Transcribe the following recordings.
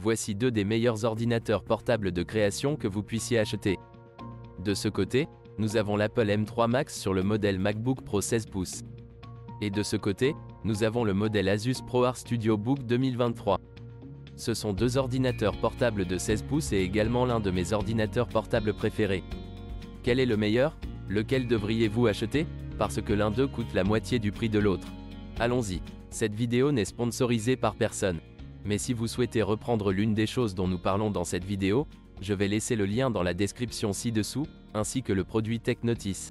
voici deux des meilleurs ordinateurs portables de création que vous puissiez acheter. De ce côté, nous avons l'Apple M3 Max sur le modèle MacBook Pro 16 pouces. Et de ce côté, nous avons le modèle Asus ProArt Studio Book 2023. Ce sont deux ordinateurs portables de 16 pouces et également l'un de mes ordinateurs portables préférés. Quel est le meilleur? Lequel devriez-vous acheter? Parce que l'un d'eux coûte la moitié du prix de l'autre. Allons-y. Cette vidéo n'est sponsorisée par personne. Mais si vous souhaitez reprendre l'une des choses dont nous parlons dans cette vidéo, je vais laisser le lien dans la description ci-dessous, ainsi que le produit TechNotice.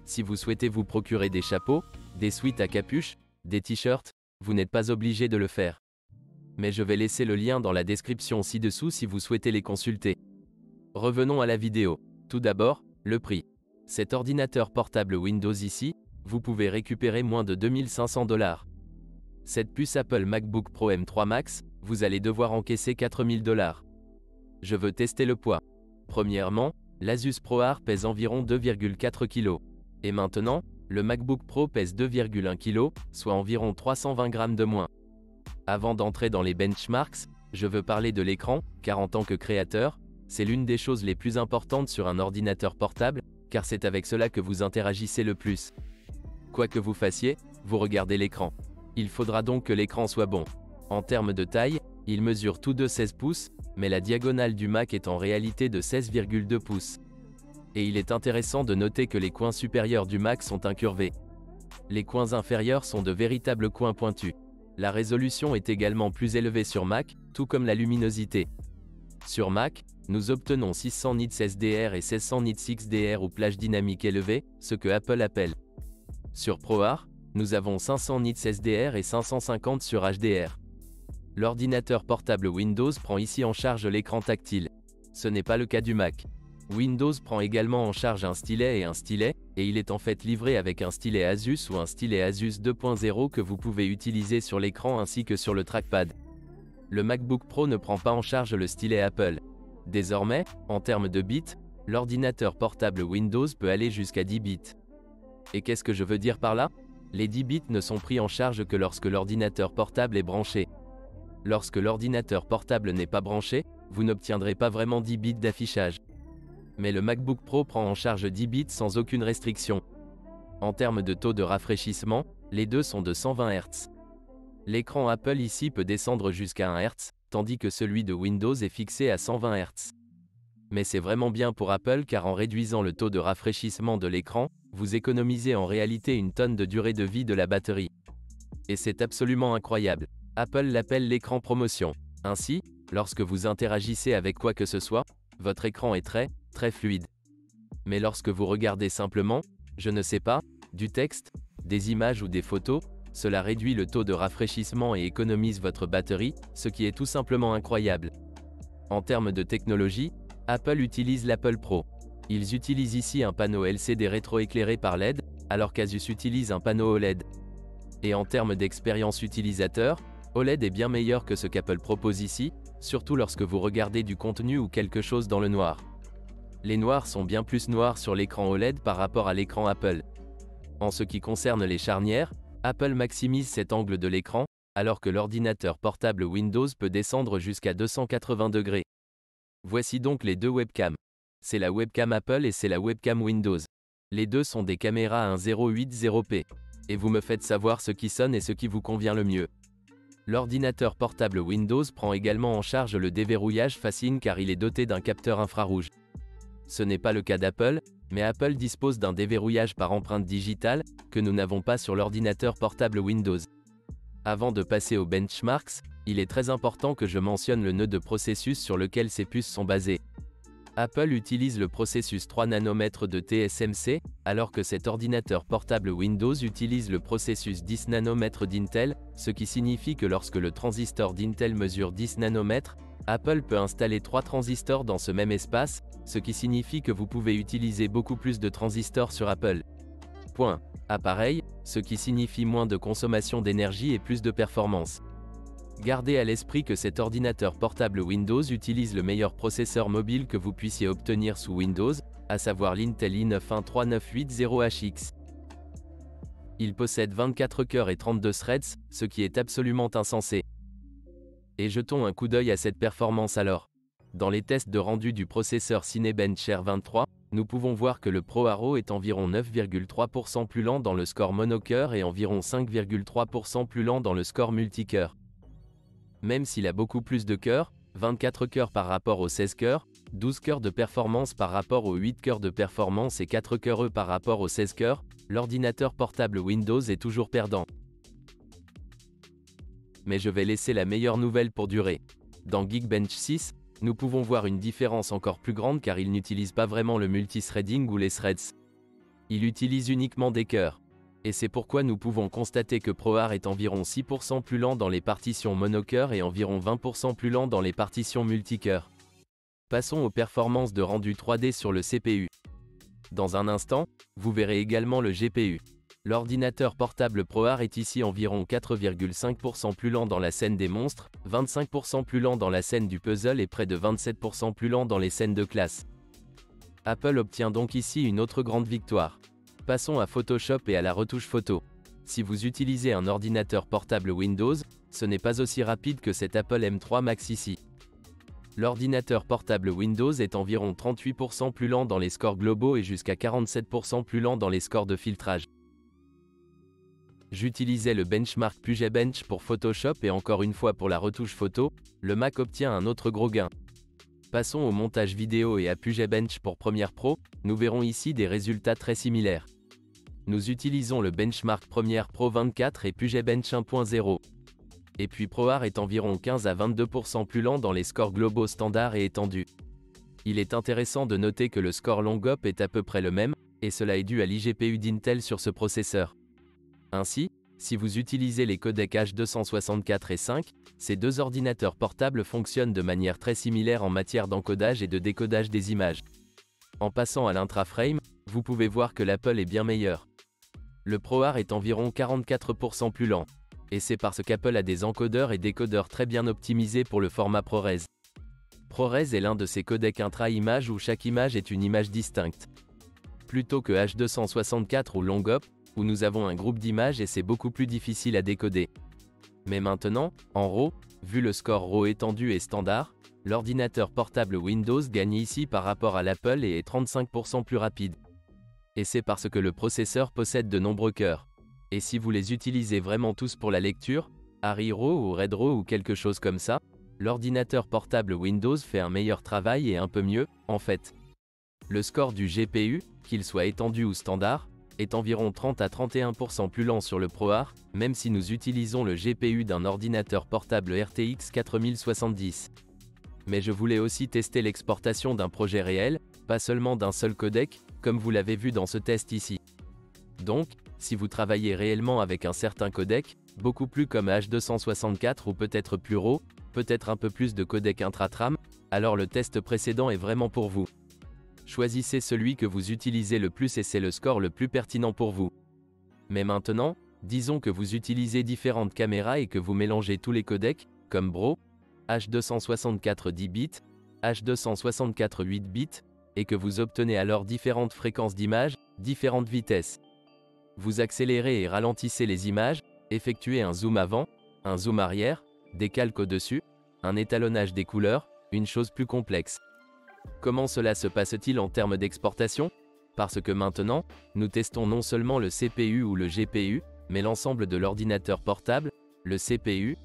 Si vous souhaitez vous procurer des chapeaux, des sweats à capuche, des t-shirts, vous n'êtes pas obligé de le faire. Mais je vais laisser le lien dans la description ci-dessous si vous souhaitez les consulter. Revenons à la vidéo. Tout d'abord, le prix. Cet ordinateur portable Windows ici, vous pouvez récupérer moins de 2500 $. Cette puce Apple MacBook Pro M3 Max, vous allez devoir encaisser 4000 $. Je veux tester le poids. Premièrement, l'Asus ProArt pèse environ 2,4 kg. Et maintenant, le MacBook Pro pèse 2,1 kg, soit environ 320 grammes de moins. Avant d'entrer dans les benchmarks, je veux parler de l'écran, car en tant que créateur, c'est l'une des choses les plus importantes sur un ordinateur portable, car c'est avec cela que vous interagissez le plus. Quoi que vous fassiez, vous regardez l'écran. Il faudra donc que l'écran soit bon. En termes de taille, ils mesurent tous deux 16 pouces, mais la diagonale du Mac est en réalité de 16,2 pouces. Et il est intéressant de noter que les coins supérieurs du Mac sont incurvés. Les coins inférieurs sont de véritables coins pointus. La résolution est également plus élevée sur Mac, tout comme la luminosité. Sur Mac, nous obtenons 600 nits SDR et 1600 nits XDR ou plage dynamique élevée, ce que Apple appelle. Sur ProArt, nous avons 500 nits SDR et 550 sur HDR. L'ordinateur portable Windows prend ici en charge l'écran tactile. Ce n'est pas le cas du Mac. Windows prend également en charge un stylet, et il est en fait livré avec un stylet Asus ou un stylet Asus 2.0 que vous pouvez utiliser sur l'écran ainsi que sur le trackpad. Le MacBook Pro ne prend pas en charge le stylet Apple. Désormais, en termes de bits, l'ordinateur portable Windows peut aller jusqu'à 10 bits. Et qu'est-ce que je veux dire par là? Les 10 bits ne sont pris en charge que lorsque l'ordinateur portable est branché. Lorsque l'ordinateur portable n'est pas branché, vous n'obtiendrez pas vraiment 10 bits d'affichage. Mais le MacBook Pro prend en charge 10 bits sans aucune restriction. En termes de taux de rafraîchissement, les deux sont de 120 Hz. L'écran Apple ici peut descendre jusqu'à 1 Hz, tandis que celui de Windows est fixé à 120 Hz. Mais c'est vraiment bien pour Apple car en réduisant le taux de rafraîchissement de l'écran, vous économisez en réalité une tonne de durée de vie de la batterie. Et c'est absolument incroyable. Apple l'appelle l'écran promotion. Ainsi, lorsque vous interagissez avec quoi que ce soit, votre écran est très fluide. Mais lorsque vous regardez simplement, je ne sais pas, du texte, des images ou des photos, cela réduit le taux de rafraîchissement et économise votre batterie, ce qui est tout simplement incroyable. En termes de technologie, Apple utilise l'Apple Pro. Ils utilisent ici un panneau LCD rétroéclairé par LED, alors qu'Asus utilise un panneau OLED. Et en termes d'expérience utilisateur, OLED est bien meilleur que ce qu'Apple propose ici, surtout lorsque vous regardez du contenu ou quelque chose dans le noir. Les noirs sont bien plus noirs sur l'écran OLED par rapport à l'écran Apple. En ce qui concerne les charnières, Apple maximise cet angle de l'écran, alors que l'ordinateur portable Windows peut descendre jusqu'à 280 degrés. Voici donc les deux webcams. C'est la webcam Apple et c'est la webcam Windows. Les deux sont des caméras à 1080p. Et vous me faites savoir ce qui sonne et ce qui vous convient le mieux. L'ordinateur portable Windows prend également en charge le déverrouillage facile car il est doté d'un capteur infrarouge. Ce n'est pas le cas d'Apple, mais Apple dispose d'un déverrouillage par empreinte digitale, que nous n'avons pas sur l'ordinateur portable Windows. Avant de passer aux benchmarks, il est très important que je mentionne le nœud de processus sur lequel ces puces sont basées. Apple utilise le processus 3 nanomètres de TSMC, alors que cet ordinateur portable Windows utilise le processus 10 nanomètres d'Intel, ce qui signifie que lorsque le transistor d'Intel mesure 10 nanomètres, Apple peut installer 3 transistors dans ce même espace, ce qui signifie que vous pouvez utiliser beaucoup plus de transistors sur Apple. Point. Appareil, ce qui signifie moins de consommation d'énergie et plus de performance. Gardez à l'esprit que cet ordinateur portable Windows utilise le meilleur processeur mobile que vous puissiez obtenir sous Windows, à savoir l'Intel i9-13980HX. Il possède 24 cœurs et 32 threads, ce qui est absolument insensé. Et jetons un coup d'œil à cette performance alors. Dans les tests de rendu du processeur Cinebench R23, nous pouvons voir que le ProAro est environ 9,3% plus lent dans le score monocœur et environ 5,3% plus lent dans le score multicœur. Même s'il a beaucoup plus de cœurs, 24 cœurs par rapport aux 16 cœurs, 12 cœurs de performance par rapport aux 8 cœurs de performance et 4 cœurs par rapport aux 16 cœurs, l'ordinateur portable Windows est toujours perdant. Mais je vais laisser la meilleure nouvelle pour durer. Dans Geekbench 6, nous pouvons voir une différence encore plus grande car il n'utilise pas vraiment le multithreading ou les threads. Il utilise uniquement des cœurs. Et c'est pourquoi nous pouvons constater que ProArt est environ 6% plus lent dans les partitions monocœur et environ 20% plus lent dans les partitions multicœur. Passons aux performances de rendu 3D sur le CPU. Dans un instant, vous verrez également le GPU. L'ordinateur portable ProArt est ici environ 4,5% plus lent dans la scène des monstres, 25% plus lent dans la scène du puzzle et près de 27% plus lent dans les scènes de classe. Apple obtient donc ici une autre grande victoire. Passons à Photoshop et à la retouche photo. Si vous utilisez un ordinateur portable Windows, ce n'est pas aussi rapide que cet Apple M3 Max ici. L'ordinateur portable Windows est environ 38% plus lent dans les scores globaux et jusqu'à 47% plus lent dans les scores de filtrage. J'utilisais le benchmark Puget Bench pour Photoshop et encore une fois pour la retouche photo, le Mac obtient un autre gros gain. Passons au montage vidéo et à Puget Bench pour Premiere Pro, nous verrons ici des résultats très similaires. Nous utilisons le benchmark Premiere Pro 24 et Puget Bench 1.0. Et puis ProArt est environ 15 à 22% plus lent dans les scores globaux standards et étendus. Il est intéressant de noter que le score Longop est à peu près le même, et cela est dû à l'IGPU d'Intel sur ce processeur. Ainsi, si vous utilisez les codecs H264 et 5, ces deux ordinateurs portables fonctionnent de manière très similaire en matière d'encodage et de décodage des images. En passant à l'intraframe, vous pouvez voir que l'Apple est bien meilleur. Le ProArt est environ 44% plus lent. Et c'est parce qu'Apple a des encodeurs et décodeurs très bien optimisés pour le format ProRes. ProRes est l'un de ces codecs intra-images où chaque image est une image distincte. Plutôt que H264 ou Longop, où nous avons un groupe d'images et c'est beaucoup plus difficile à décoder. Mais maintenant, en RAW, vu le score RAW étendu et standard, l'ordinateur portable Windows gagne ici par rapport à l'Apple et est 35% plus rapide. Et c'est parce que le processeur possède de nombreux cœurs. Et si vous les utilisez vraiment tous pour la lecture, Harry RAW ou Red RAW ou quelque chose comme ça, l'ordinateur portable Windows fait un meilleur travail et un peu mieux, en fait. Le score du GPU, qu'il soit étendu ou standard, est environ 30 à 31% plus lent sur le ProArt, même si nous utilisons le GPU d'un ordinateur portable RTX 4070. Mais je voulais aussi tester l'exportation d'un projet réel, pas seulement d'un seul codec, comme vous l'avez vu dans ce test ici. Donc, si vous travaillez réellement avec un certain codec, beaucoup plus comme H264 ou peut-être plus RAW, peut-être un peu plus de codec intratram, alors le test précédent est vraiment pour vous. Choisissez celui que vous utilisez le plus et c'est le score le plus pertinent pour vous. Mais maintenant, disons que vous utilisez différentes caméras et que vous mélangez tous les codecs, comme BRAW, H264 10 bits, H264 8 bits, et que vous obtenez alors différentes fréquences d'image, différentes vitesses. Vous accélérez et ralentissez les images, effectuez un zoom avant, un zoom arrière, des calques au-dessus, un étalonnage des couleurs, une chose plus complexe. Comment cela se passe-t-il en termes d'exportation? Parce que maintenant, nous testons non seulement le CPU ou le GPU, mais l'ensemble de l'ordinateur portable, le CPU,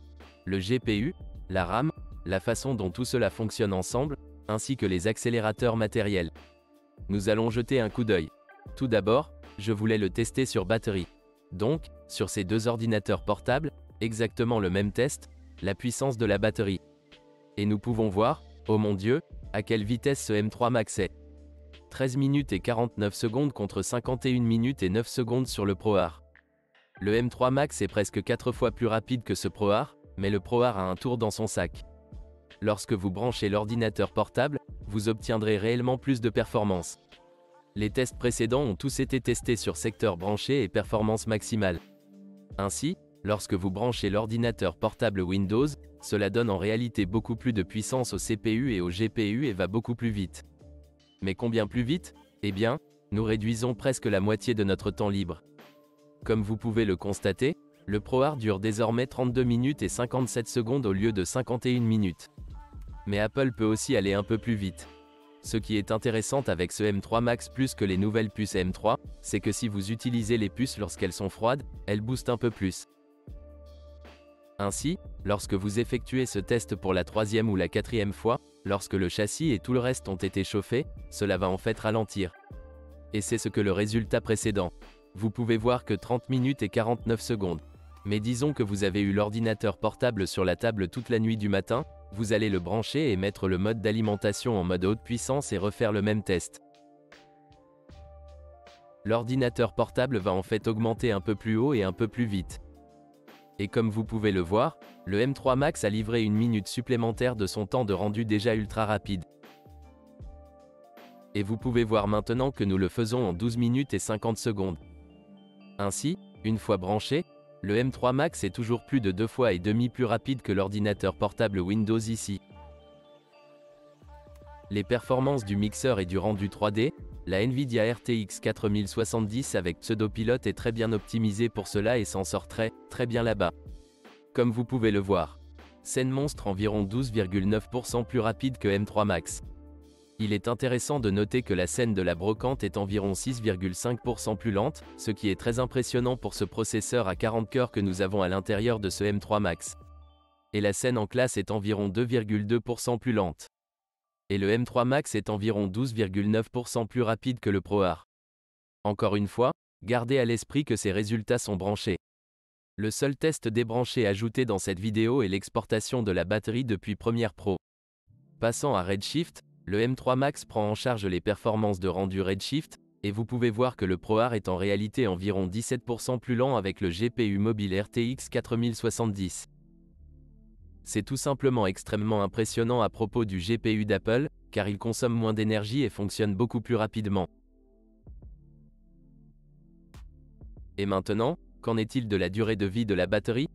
le GPU, la RAM, la façon dont tout cela fonctionne ensemble, ainsi que les accélérateurs matériels. Nous allons jeter un coup d'œil. Tout d'abord, je voulais le tester sur batterie. Donc, sur ces deux ordinateurs portables, exactement le même test, la puissance de la batterie. Et nous pouvons voir, oh mon Dieu, à quelle vitesse ce M3 Max est. 13 minutes et 49 secondes contre 51 minutes et 9 secondes sur le ProArt. Le M3 Max est presque 4 fois plus rapide que ce ProArt, mais le ProArt a un tour dans son sac. Lorsque vous branchez l'ordinateur portable, vous obtiendrez réellement plus de performance. Les tests précédents ont tous été testés sur secteur branché et performance maximale. Ainsi, lorsque vous branchez l'ordinateur portable Windows, cela donne en réalité beaucoup plus de puissance au CPU et au GPU et va beaucoup plus vite. Mais combien plus vite? Eh bien, nous réduisons presque la moitié de notre temps libre. Comme vous pouvez le constater, Le ProArt dure désormais 32 minutes et 57 secondes au lieu de 51 minutes. Mais Apple peut aussi aller un peu plus vite. Ce qui est intéressant avec ce M3 Max plus que les nouvelles puces M3, c'est que si vous utilisez les puces lorsqu'elles sont froides, elles boostent un peu plus. Ainsi, lorsque vous effectuez ce test pour la 3e ou la 4e fois, lorsque le châssis et tout le reste ont été chauffés, cela va en fait ralentir. Et c'est ce que le résultat précédent. Vous pouvez voir que 30 minutes et 49 secondes. Mais disons que vous avez eu l'ordinateur portable sur la table toute la nuit du matin, vous allez le brancher et mettre le mode d'alimentation en mode haute puissance et refaire le même test. L'ordinateur portable va en fait augmenter un peu plus haut et un peu plus vite. Et comme vous pouvez le voir, le M3 Max a livré une minute supplémentaire de son temps de rendu déjà ultra rapide. Et vous pouvez voir maintenant que nous le faisons en 12 minutes et 50 secondes. Ainsi, une fois branché, le M3 Max est toujours plus de 2 fois et demi plus rapide que l'ordinateur portable Windows ici. Les performances du mixeur et du rendu 3D, la Nvidia RTX 4070 avec pseudopilote est très bien optimisée pour cela et s'en sort très bien là-bas. Comme vous pouvez le voir. Scène monstre environ 12,9% plus rapide que M3 Max. Il est intéressant de noter que la scène de la brocante est environ 6,5% plus lente, ce qui est très impressionnant pour ce processeur à 40 cœurs que nous avons à l'intérieur de ce M3 Max. Et la scène en classe est environ 2,2% plus lente. Et le M3 Max est environ 12,9% plus rapide que le ProArt. Encore une fois, gardez à l'esprit que ces résultats sont branchés. Le seul test débranché ajouté dans cette vidéo est l'exportation de la batterie depuis Premiere Pro. Passant à Redshift, le M3 Max prend en charge les performances de rendu Redshift, et vous pouvez voir que le ProArt est en réalité environ 17% plus lent avec le GPU mobile RTX 4070. C'est tout simplement extrêmement impressionnant à propos du GPU d'Apple, car il consomme moins d'énergie et fonctionne beaucoup plus rapidement. Et maintenant, qu'en est-il de la durée de vie de la batterie?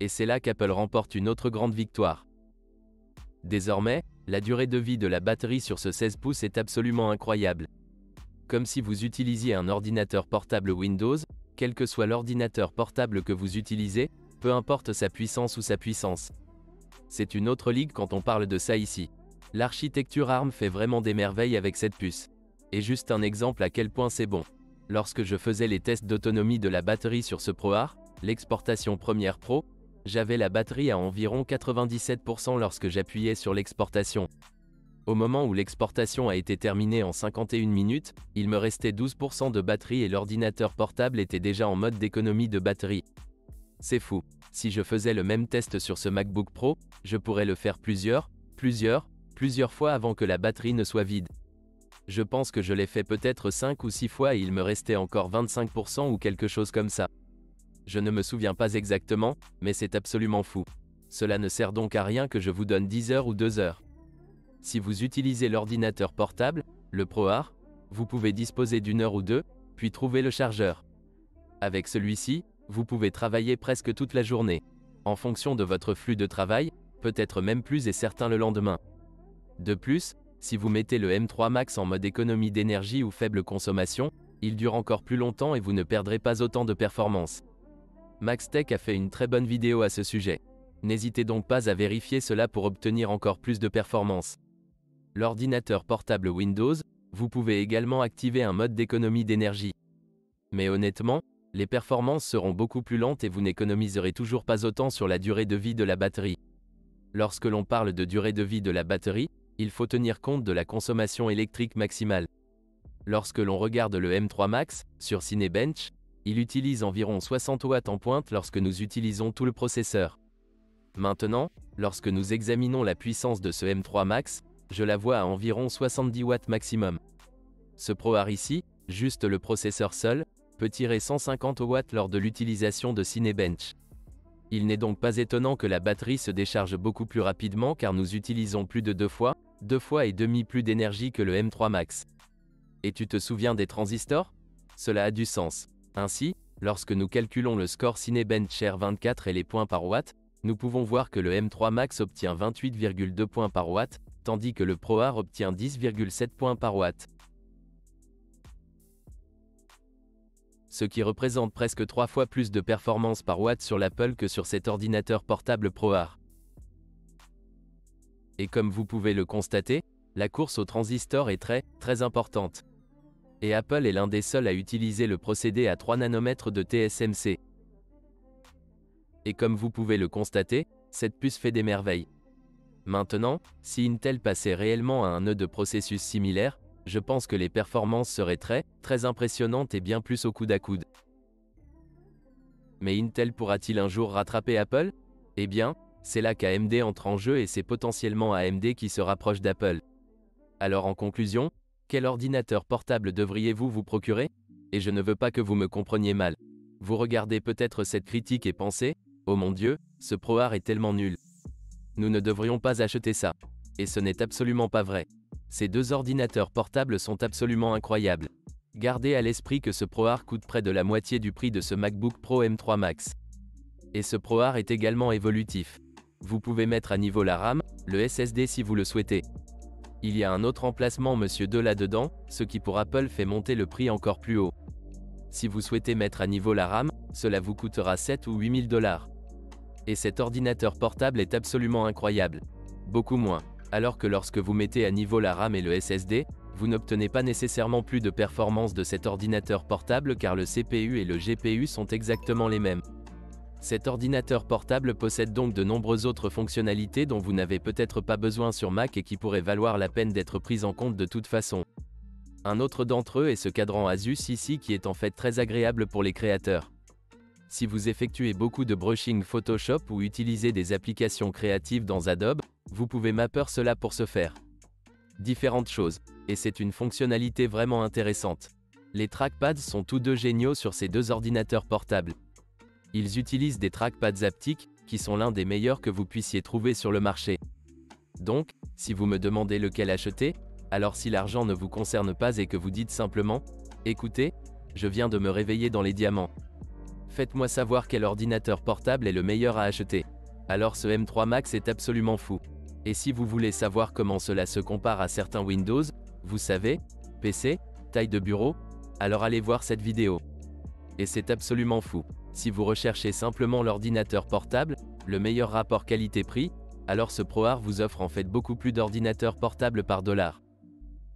Et c'est là qu'Apple remporte une autre grande victoire. Désormais, la durée de vie de la batterie sur ce 16 pouces est absolument incroyable. Comme si vous utilisiez un ordinateur portable Windows, quel que soit l'ordinateur portable que vous utilisez, peu importe sa puissance ou sa puissance. C'est une autre ligue quand on parle de ça ici. L'architecture ARM fait vraiment des merveilles avec cette puce. Et juste un exemple à quel point c'est bon. Lorsque je faisais les tests d'autonomie de la batterie sur ce ProArt, l'exportation Premiere Pro, j'avais la batterie à environ 97% lorsque j'appuyais sur l'exportation. Au moment où l'exportation a été terminée en 51 minutes, il me restait 12% de batterie et l'ordinateur portable était déjà en mode d'économie de batterie. C'est fou. Si je faisais le même test sur ce MacBook Pro, je pourrais le faire plusieurs fois avant que la batterie ne soit vide. Je pense que je l'ai fait peut-être 5 ou 6 fois et il me restait encore 25% ou quelque chose comme ça. Je ne me souviens pas exactement, mais c'est absolument fou. Cela ne sert donc à rien que je vous donne 10 heures ou 2 heures. Si vous utilisez l'ordinateur portable, le ProArt, vous pouvez disposer d'une heure ou deux, puis trouver le chargeur. Avec celui-ci, vous pouvez travailler presque toute la journée. En fonction de votre flux de travail, peut-être même plus et certain le lendemain. De plus, si vous mettez le M3 Max en mode économie d'énergie ou faible consommation, il dure encore plus longtemps et vous ne perdrez pas autant de performance. MaxTech a fait une très bonne vidéo à ce sujet. N'hésitez donc pas à vérifier cela pour obtenir encore plus de performance. L'ordinateur portable Windows, vous pouvez également activer un mode d'économie d'énergie. Mais honnêtement, les performances seront beaucoup plus lentes et vous n'économiserez toujours pas autant sur la durée de vie de la batterie. Lorsque l'on parle de durée de vie de la batterie, il faut tenir compte de la consommation électrique maximale. Lorsque l'on regarde le M3 Max, sur Cinebench, il utilise environ 60 watts en pointe lorsque nous utilisons tout le processeur. Maintenant, lorsque nous examinons la puissance de ce M3 Max, je la vois à environ 70 watts maximum. Ce ProArt ici, juste le processeur seul, peut tirer 150 watts lors de l'utilisation de Cinebench. Il n'est donc pas étonnant que la batterie se décharge beaucoup plus rapidement car nous utilisons plus de 2 fois et demi plus d'énergie que le M3 Max. Et tu te souviens des transistors? Cela a du sens. Ainsi, lorsque nous calculons le score Cinebench R24 et les points par watt, nous pouvons voir que le M3 Max obtient 28,2 points par watt, tandis que le ProArt obtient 10,7 points par watt. ce qui représente presque 3 fois plus de performance par watt sur l'Apple que sur cet ordinateur portable ProArt. Et comme vous pouvez le constater, la course au transistor est très importante. Et Apple est l'un des seuls à utiliser le procédé à 3 nanomètres de TSMC. Et comme vous pouvez le constater, cette puce fait des merveilles. Maintenant, si Intel passait réellement à un nœud de processus similaire, je pense que les performances seraient très impressionnantes et bien plus au coude à coude. Mais Intel pourra-t-il un jour rattraper Apple? Eh bien, c'est là qu'AMD entre en jeu et c'est potentiellement AMD qui se rapproche d'Apple. Alors en conclusion, quel ordinateur portable devriez-vous vous procurer? Et je ne veux pas que vous me compreniez mal. Vous regardez peut-être cette critique et pensez, oh mon Dieu, ce ProArt est tellement nul. Nous ne devrions pas acheter ça. Et ce n'est absolument pas vrai. Ces deux ordinateurs portables sont absolument incroyables. Gardez à l'esprit que ce ProArt coûte près de la moitié du prix de ce MacBook Pro M3 Max. Et ce ProArt est également évolutif. Vous pouvez mettre à niveau la RAM, le SSD si vous le souhaitez. Il y a un autre emplacement Monsieur 2 là-dedans, ce qui pour Apple fait monter le prix encore plus haut. Si vous souhaitez mettre à niveau la RAM, cela vous coûtera 7 ou 8 000 $. Et cet ordinateur portable est absolument incroyable. Beaucoup moins. Alors que lorsque vous mettez à niveau la RAM et le SSD, vous n'obtenez pas nécessairement plus de performance de cet ordinateur portable car le CPU et le GPU sont exactement les mêmes. Cet ordinateur portable possède donc de nombreuses autres fonctionnalités dont vous n'avez peut-être pas besoin sur Mac et qui pourraient valoir la peine d'être prises en compte de toute façon. Un autre d'entre eux est ce cadran Asus ici qui est en fait très agréable pour les créateurs. Si vous effectuez beaucoup de brushing Photoshop ou utilisez des applications créatives dans Adobe, vous pouvez mapper cela pour ce faire. Différentes choses, et c'est une fonctionnalité vraiment intéressante. Les trackpads sont tous deux géniaux sur ces deux ordinateurs portables. Ils utilisent des trackpads haptiques, qui sont l'un des meilleurs que vous puissiez trouver sur le marché. Donc, si vous me demandez lequel acheter, alors si l'argent ne vous concerne pas et que vous dites simplement « Écoutez, je viens de me réveiller dans les diamants. Faites-moi savoir quel ordinateur portable est le meilleur à acheter. » Alors ce M3 Max est absolument fou. Et si vous voulez savoir comment cela se compare à certains Windows, vous savez, PC, taille de bureau, alors allez voir cette vidéo. Et c'est absolument fou. Si vous recherchez simplement l'ordinateur portable, le meilleur rapport qualité-prix, alors ce ProArt vous offre en fait beaucoup plus d'ordinateurs portables par dollar.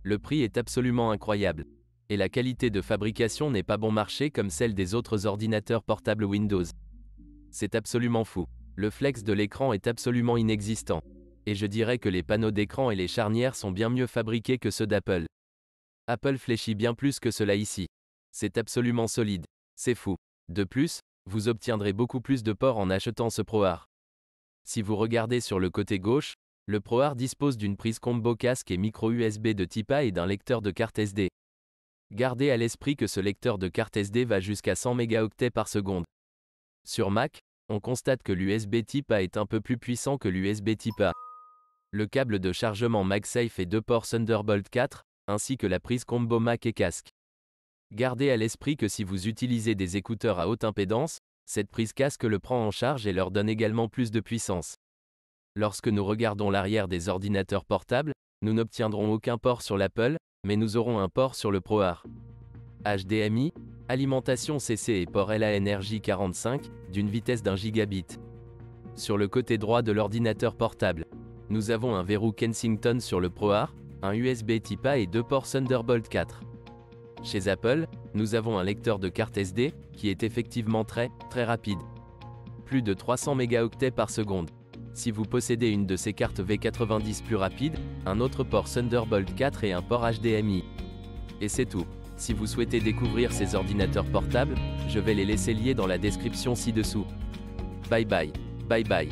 Le prix est absolument incroyable. Et la qualité de fabrication n'est pas bon marché comme celle des autres ordinateurs portables Windows. C'est absolument fou. Le flex de l'écran est absolument inexistant. Et je dirais que les panneaux d'écran et les charnières sont bien mieux fabriqués que ceux d'Apple. Apple fléchit bien plus que cela ici. C'est absolument solide. C'est fou. De plus, vous obtiendrez beaucoup plus de ports en achetant ce ProArt. Si vous regardez sur le côté gauche, le ProArt dispose d'une prise combo casque et micro USB de type A et d'un lecteur de carte SD. Gardez à l'esprit que ce lecteur de carte SD va jusqu'à 100 mégaoctets par seconde. Sur Mac, on constate que l'USB type A est un peu plus puissant que l'USB type A. Le câble de chargement MagSafe et 2 ports Thunderbolt 4, ainsi que la prise combo Mac et casque. Gardez à l'esprit que si vous utilisez des écouteurs à haute impédance, cette prise casque le prend en charge et leur donne également plus de puissance. Lorsque nous regardons l'arrière des ordinateurs portables, nous n'obtiendrons aucun port sur l'Apple, mais nous aurons un port sur le ProArt. HDMI, alimentation CC et port LAN/RJ45, d'une vitesse d'1 gigabit. Sur le côté droit de l'ordinateur portable, nous avons un verrou Kensington sur le ProArt, un USB type A et 2 ports Thunderbolt 4. Chez Apple, nous avons un lecteur de carte SD, qui est effectivement très rapide. Plus de 300 mégaoctets par seconde. Si vous possédez une de ces cartes V90 plus rapide, un autre port Thunderbolt 4 et un port HDMI. Et c'est tout. Si vous souhaitez découvrir ces ordinateurs portables, je vais les laisser liés dans la description ci-dessous. Bye bye. Bye bye.